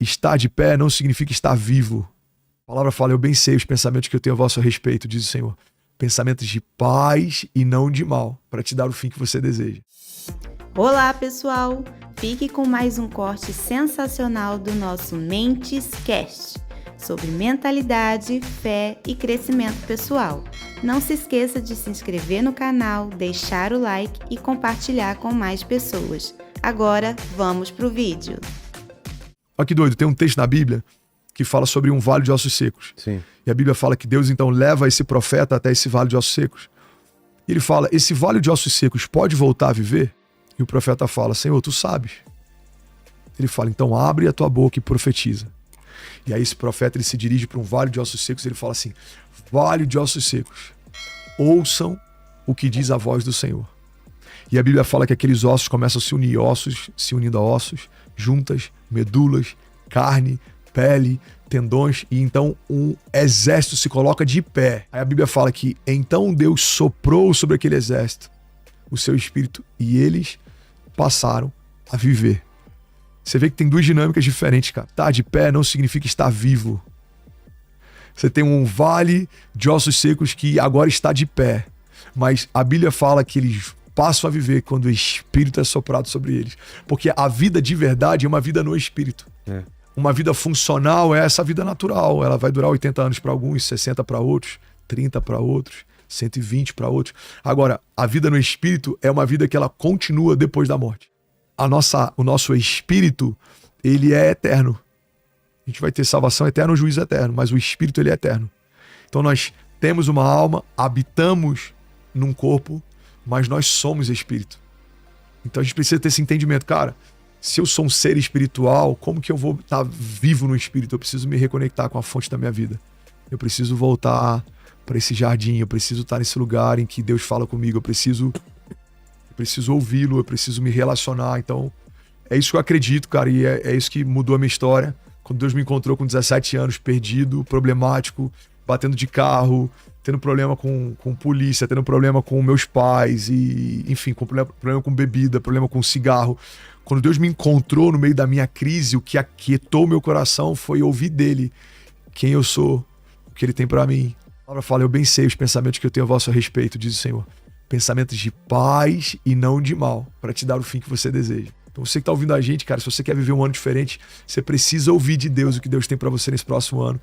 estar de pé não significa estar vivo. A palavra fala, eu bem sei os pensamentos que eu tenho a vosso respeito, diz o Senhor. Pensamentos de paz e não de mal, para te dar o fim que você deseja. Olá, pessoal! Fique com mais um corte sensacional do nosso Mentes Cast, sobre mentalidade, fé e crescimento pessoal. Não se esqueça de se inscrever no canal, deixar o like e compartilhar com mais pessoas. Agora, vamos pro vídeo. Olha que doido, tem um texto na Bíblia que fala sobre um vale de ossos secos. Sim. E a Bíblia fala que Deus então leva esse profeta até esse vale de ossos secos. E ele fala, esse vale de ossos secos pode voltar a viver? E o profeta fala, Senhor, tu sabes. Ele fala, então abre a tua boca e profetiza. E aí esse profeta ele se dirige para um vale de ossos secos e ele fala assim, vale de ossos secos, ouçam o que diz a voz do Senhor. E a Bíblia fala que aqueles ossos começam a se unir, ossos se unindo a ossos, juntas, medulas, carne, pele, tendões, e então um exército se coloca de pé. Aí a Bíblia fala que então Deus soprou sobre aquele exército o seu espírito e eles passaram a viver. Você vê que tem duas dinâmicas diferentes, cara. Estar de pé não significa estar vivo. Você tem um vale de ossos secos que agora está de pé, mas a Bíblia fala que eles passam a viver quando o Espírito é soprado sobre eles. Porque a vida de verdade é uma vida no Espírito. É. Uma vida funcional é essa vida natural. Ela vai durar 80 anos para alguns, 60 para outros, 30 para outros, 120 para outros. Agora, a vida no Espírito é uma vida que ela continua depois da morte. O nosso Espírito, ele é eterno. A gente vai ter salvação eterna ou juízo eterno, mas o Espírito, ele é eterno. Então nós temos uma alma, habitamos num corpo, mas nós somos Espírito. Então a gente precisa ter esse entendimento. Cara, se eu sou um ser espiritual, como que eu vou estar vivo no Espírito? Eu preciso me reconectar com a fonte da minha vida. Eu preciso voltar para esse jardim, eu preciso estar nesse lugar em que Deus fala comigo, eu preciso ouvi-lo, eu preciso me relacionar. Então, é isso que eu acredito, cara, e é isso que mudou a minha história. Quando Deus me encontrou com 17 anos, perdido, problemático, batendo de carro, tendo problema com polícia, tendo problema com meus pais, e enfim, com problema com bebida, problema com cigarro. Quando Deus me encontrou no meio da minha crise, o que aquietou meu coração foi ouvir dele quem eu sou, o que ele tem pra mim. A palavra fala, eu bem sei os pensamentos que eu tenho a vosso respeito, diz o Senhor. Pensamentos de paz e não de mal, para te dar o fim que você deseja. Então você que tá ouvindo a gente, cara, se você quer viver um ano diferente, você precisa ouvir de Deus o que Deus tem para você nesse próximo ano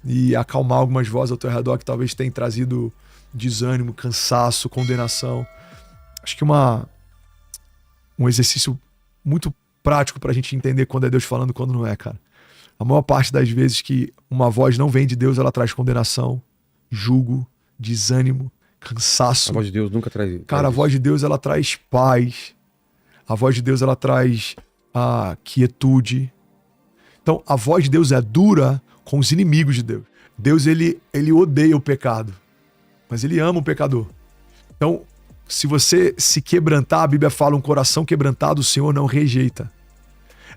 e acalmar algumas vozes ao teu redor que talvez tenham trazido desânimo, cansaço, condenação. Acho que um exercício muito prático pra gente entender quando é Deus falando e quando não é, cara. A maior parte das vezes que uma voz não vem de Deus, ela traz condenação, julgo, desânimo, cansaço. A voz de Deus nunca traz. Cara, a voz de Deus, ela traz paz. A voz de Deus, ela traz a quietude. Então, a voz de Deus é dura com os inimigos de Deus. Deus, ele odeia o pecado, mas ele ama o pecador. Então, se você se quebrantar, a Bíblia fala, um coração quebrantado o Senhor não rejeita.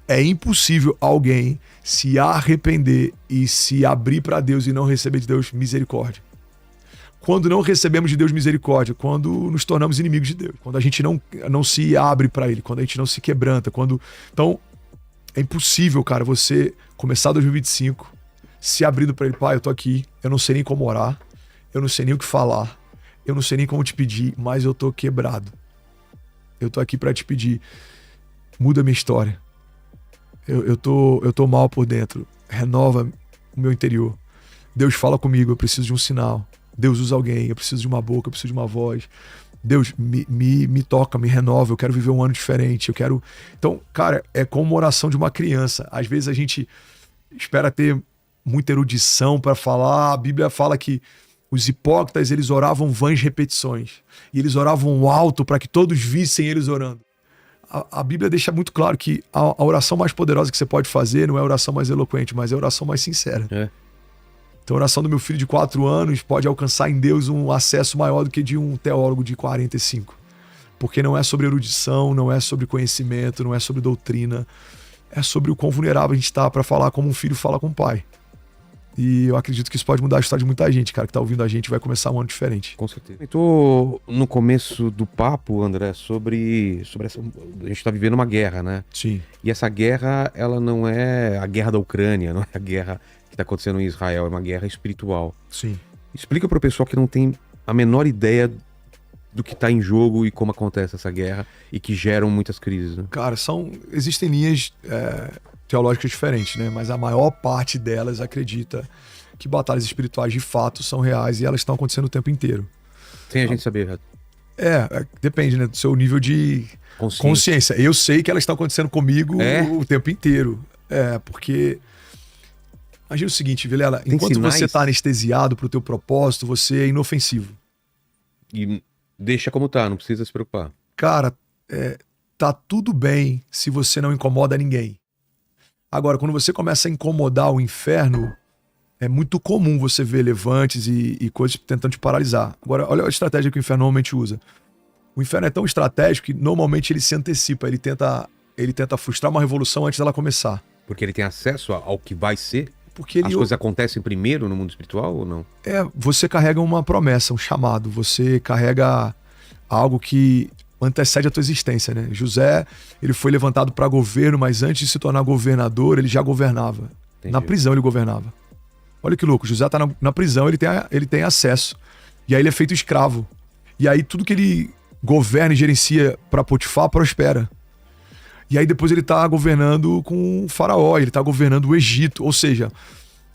É impossível alguém se arrepender e se abrir para Deus e não receber de Deus misericórdia. Quando não recebemos de Deus misericórdia, quando nos tornamos inimigos de Deus, quando a gente não se abre para Ele, quando a gente não se quebranta, Então, é impossível, cara, você começar 2025 se abrindo para Ele. Pai, eu tô aqui, eu não sei nem como orar, eu não sei nem o que falar, eu não sei nem como te pedir, mas eu tô quebrado. Eu tô aqui para te pedir, muda minha história. Eu tô mal por dentro, renova o meu interior. Deus fala comigo, eu preciso de um sinal. Deus usa alguém, eu preciso de uma boca, eu preciso de uma voz. Deus, me toca, me renova, eu quero viver um ano diferente, eu quero... Então, cara, é como uma oração de uma criança. Às vezes a gente espera ter muita erudição para falar. A Bíblia fala que os hipócritas, eles oravam vãs repetições. E eles oravam alto para que todos vissem eles orando. A Bíblia deixa muito claro que a oração mais poderosa que você pode fazer não é a oração mais eloquente, mas é a oração mais sincera. É. Então a oração do meu filho de 4 anos pode alcançar em Deus um acesso maior do que de um teólogo de 45. Porque não é sobre erudição, não é sobre conhecimento, não é sobre doutrina. É sobre o quão vulnerável a gente está para falar como um filho fala com o pai. E eu acredito que isso pode mudar a história de muita gente, cara, que tá ouvindo a gente, vai começar um ano diferente. Com certeza. Eu tô no começo do papo, André, sobre essa... A gente tá vivendo uma guerra, né? Sim. E essa guerra, ela não é a guerra da Ucrânia, não é a guerra que tá acontecendo em Israel, é uma guerra espiritual. Sim. Explica pro pessoal que não tem a menor ideia do que tá em jogo e como acontece essa guerra e que geram muitas crises, né? Cara, existem linhas teológicas diferentes, né? Mas a maior parte delas acredita que batalhas espirituais de fato são reais e elas estão acontecendo o tempo inteiro. Sem a gente saber. Depende, né, do seu nível de consciência. Eu sei que elas estão acontecendo comigo o tempo inteiro. Porque... Imagina o seguinte, Vilela, enquanto sinais? você está anestesiado pro teu propósito, você é inofensivo. E deixa como tá, não precisa se preocupar. Cara, tá tudo bem se você não incomoda ninguém. Agora, quando você começa a incomodar o inferno, é muito comum você ver levantes e coisas tentando te paralisar. Agora, olha a estratégia que o inferno normalmente usa. O inferno é tão estratégico que normalmente ele se antecipa, ele tenta frustrar uma revolução antes dela começar. Porque ele tem acesso ao que vai ser? Porque As coisas acontecem primeiro no mundo espiritual ou não? Você carrega uma promessa, um chamado, você carrega algo que antecede a tua existência, né? José, ele foi levantado para governo, mas antes de se tornar governador, ele já governava. Entendi. Na prisão ele governava. Olha que louco, José tá na prisão, ele tem acesso. E aí ele é feito escravo. E aí tudo que ele governa e gerencia para Potifar prospera. E aí depois ele tá governando com o faraó, ele tá governando o Egito. Ou seja,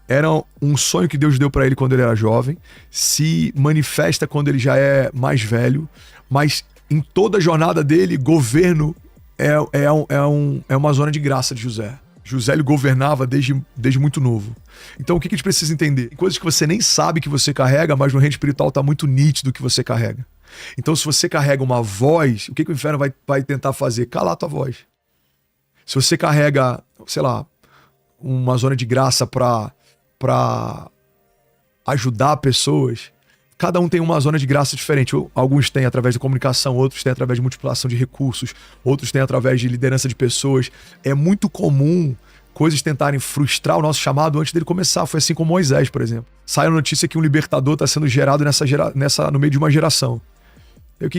era um sonho que Deus deu para ele quando ele era jovem, se manifesta quando ele já é mais velho, mas em toda a jornada dele, governo é uma zona de graça de José. José ele governava desde muito novo. Então o que a gente precisa entender? Tem coisas que você nem sabe que você carrega, mas no reino espiritual tá muito nítido que você carrega. Então se você carrega uma voz, o que o inferno vai tentar fazer? Calar a tua voz. Se você carrega, sei lá, uma zona de graça para ajudar pessoas, cada um tem uma zona de graça diferente. Alguns têm através de comunicação, outros têm através de multiplicação de recursos, outros têm através de liderança de pessoas. É muito comum coisas tentarem frustrar o nosso chamado antes dele começar. Foi assim com Moisés, por exemplo. Sai a notícia que um libertador está sendo gerado no meio de uma geração. E o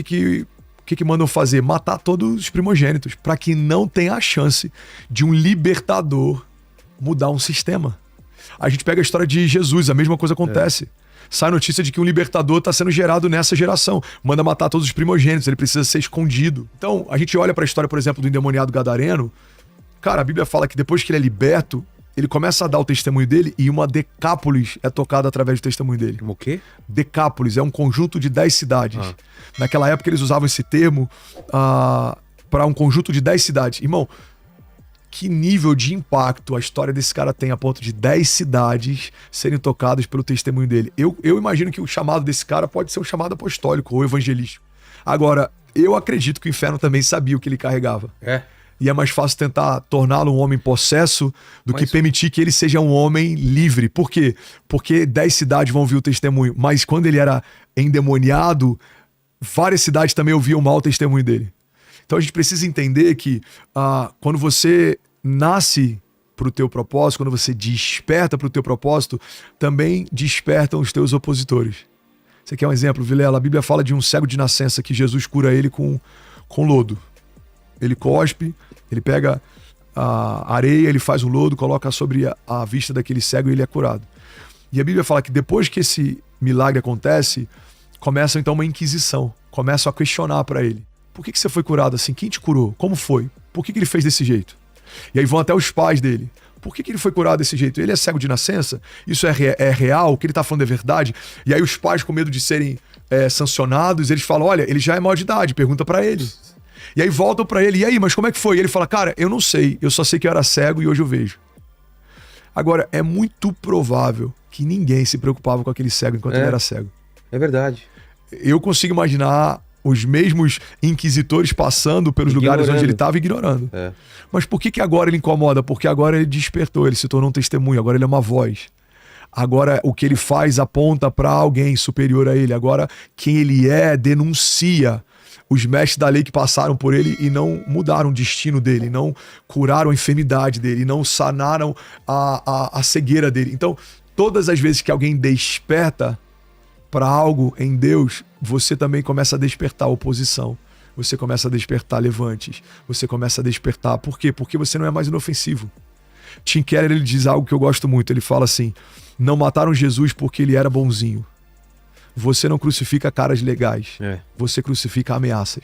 que mandam fazer? Matar todos os primogênitos, para que não tenha a chance de um libertador mudar um sistema. A gente pega a história de Jesus, a mesma coisa acontece. Sai a notícia de que um libertador está sendo gerado nessa geração. Manda matar todos os primogênitos, ele precisa ser escondido. Então, a gente olha para a história, por exemplo, do endemoniado gadareno. Cara, a Bíblia fala que depois que ele é liberto, ele começa a dar o testemunho dele e uma decápolis é tocada através do testemunho dele. O quê? Decápolis é um conjunto de 10 cidades. Naquela época eles usavam esse termo para um conjunto de 10 cidades. Irmão, que nível de impacto a história desse cara tem a ponto de 10 cidades serem tocadas pelo testemunho dele. Eu imagino que o chamado desse cara pode ser um chamado apostólico ou evangelístico. Agora, eu acredito que o inferno também sabia o que ele carregava. E é mais fácil tentar torná-lo um homem possesso do que permitir que ele seja um homem livre. Por quê? Porque 10 cidades vão ouvir o testemunho. Mas quando ele era endemoniado, várias cidades também ouviam mal o testemunho dele. Então a gente precisa entender que quando você nasce para o teu propósito, quando você desperta para o teu propósito, também despertam os teus opositores. Você quer um exemplo, Vilela? A Bíblia fala de um cego de nascença que Jesus cura ele com lodo. Ele cospe, ele pega a areia, ele faz um lodo, coloca sobre a vista daquele cego e ele é curado. E a Bíblia fala que depois que esse milagre acontece, começa então uma inquisição, começam a questionar para ele. Por que você foi curado assim? Quem te curou? Como foi? Por que ele fez desse jeito? E aí vão até os pais dele. Por que ele foi curado desse jeito? Ele é cego de nascença? Isso é real? O que ele está falando é verdade? E aí os pais, com medo de serem sancionados, eles falam, olha, ele já é maior de idade, pergunta para ele. E aí voltam para ele, e aí, mas como é que foi? E ele fala, cara, eu não sei, eu só sei que eu era cego e hoje eu vejo. Agora, é muito provável que ninguém se preocupava com aquele cego enquanto ele era cego. É verdade. Eu consigo imaginar os mesmos inquisitores passando pelos lugares onde ele estava ignorando. Mas por que agora ele incomoda? Porque agora ele despertou, ele se tornou um testemunho, agora ele é uma voz. Agora o que ele faz aponta para alguém superior a ele. Agora quem ele é denuncia os mestres da lei que passaram por ele e não mudaram o destino dele, não curaram a enfermidade dele, não sanaram a cegueira dele. Então, todas as vezes que alguém desperta para algo em Deus, você também começa a despertar oposição. Você começa a despertar levantes. Você começa a despertar. Por quê? Porque você não é mais inofensivo. Tim Keller, ele diz algo que eu gosto muito. Ele fala assim: não mataram Jesus porque ele era bonzinho. Você não crucifica caras legais. Você crucifica ameaças.